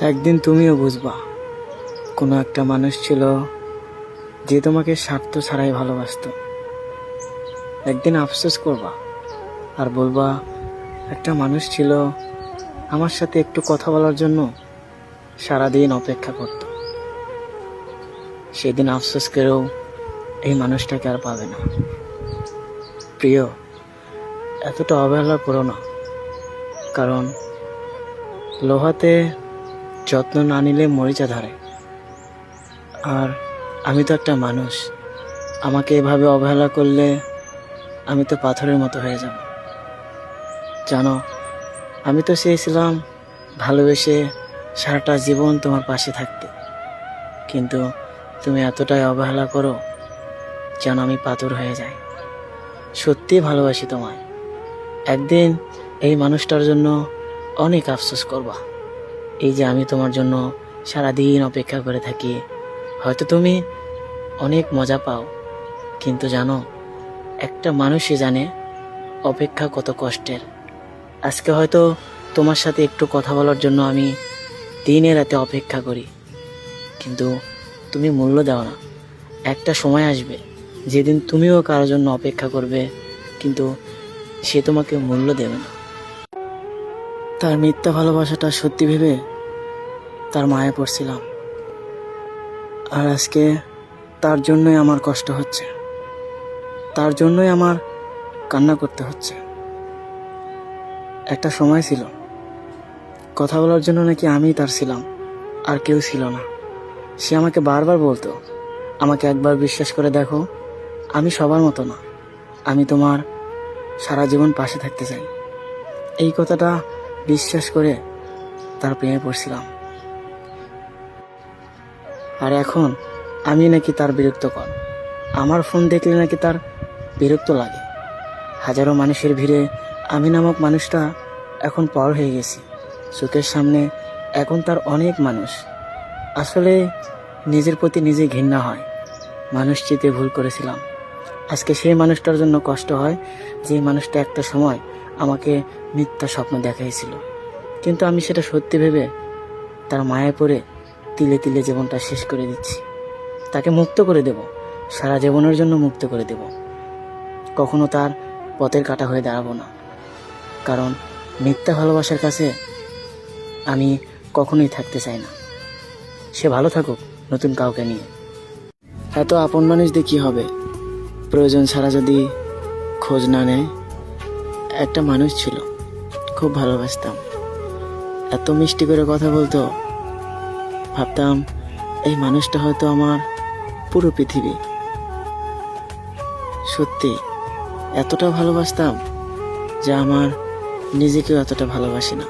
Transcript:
একদিন তুমিও বুঝবা কোনো একটা মানুষ ছিল যে তোমাকে স্বার্থ ছাড়াই ভালোবাসতো। একদিন আফসোস করবা আর বলবা একটা মানুষ ছিল আমার সাথে একটু কথা বলার জন্য সারাদিন অপেক্ষা করত। সেদিন আফসোস করেও এই মানুষটাকে আর পাবে না। প্রিয়, এতটা অবহেলা করো না, কারণ লোহাতে যত্ন না নিলে মরিচা ধরে। আর আমি তো একটা মানুষ, আমাকে এভাবে অবহেলা করলে আমি তো পাথরের মতো হয়ে যাব। জানো, আমি তো চেয়েছিলাম ভালোবেসে সারাটা জীবন তোমার পাশে থাকতে, কিন্তু তুমি এতটাই অবহেলা করো যেন আমি পাথর হয়ে যাই। সত্যি ভালোবাসি তোমায়। একদিন এই মানুষটার জন্য অনেক আফসোস করবা। এই যে আমি তোমার জন্য সারাদিন অপেক্ষা করে থাকি, হয়তো তুমি অনেক মজা পাও, কিন্তু জানো একটা মানুষই জানে অপেক্ষা কত কষ্টের। আজকে হয়তো তোমার সাথে একটু কথা বলার জন্য আমি দিনে রাতে অপেক্ষা করি, কিন্তু তুমি মূল্য দাও না। একটা সময় আসবে যেদিন তুমিও কারোর জন্য অপেক্ষা করবে, কিন্তু সে তোমাকে মূল্য দেবে না। তার মিথ্যা ভালোবাসাটা সত্যি ভেবে তার মায়ে পড়ছিলাম, আর আজকে তার জন্যই আমার কষ্ট হচ্ছে, তার জন্যই আমার কান্না করতে হচ্ছে। একটা সময় ছিল কথা বলার জন্য নাকি আমি তার ছিলাম, আর কেউ ছিল না। সে আমাকে বারবার বলতো, আমাকে একবার বিশ্বাস করে দেখো, আমি সবার মতো না, আমি তোমার সারা জীবন পাশে থাকতে চাই। এই কথাটা বিশ্বাস করে তার প্রেমে পড়ছিলাম, আর এখন আমি নাকি তার বিরক্তকর। আমার ফোন দেখলে নাকি তার বিরক্ত লাগে। হাজারো মানুষের ভিড়ে আমি নামক মানুষটা এখন পর হয়ে গেছি। চোখের সামনে এখন তার অনেক মানুষ। আসলে নিজের প্রতি নিজে ঘৃণা হয়। মানুষ চিনতে ভুল করেছিলাম। আজকে সেই মানুষটার জন্য কষ্ট হয়, যে মানুষটা একটা সময় আমাকে মিথ্যা স্বপ্ন দেখাইছিল, কিন্তু আমি সেটা সত্যি ভেবে তার মায়ায় পড়ে তিলে তিলে জীবনটা শেষ করে দিচ্ছি। তাকে মুক্ত করে দেব, সারা জীবনের জন্য মুক্ত করে দেব। কখনো তার পথের কাঁটা হয়ে দাঁড়াবো না, কারণ মিথ্যা ভালোবাসার কাছে আমি কখনোই থাকতে চাই না। সে ভালো থাকুক নতুন কাউকে নিয়ে। এত আপন মানুষ দিয়ে কী হবে, প্রয়োজন ছাড়া যদি খোঁজ না নেয়। একটা মানুষ ছিল, খুব ভালোবাসতাম, এত মিষ্টি করে কথা বলতো, ভাবতাম এই মানুষটা হয়তো আমার পুরো পৃথিবী। সত্যি এতটা ভালোবাসতাম যে আমার নিজেকেও এতটা ভালোবাসি না।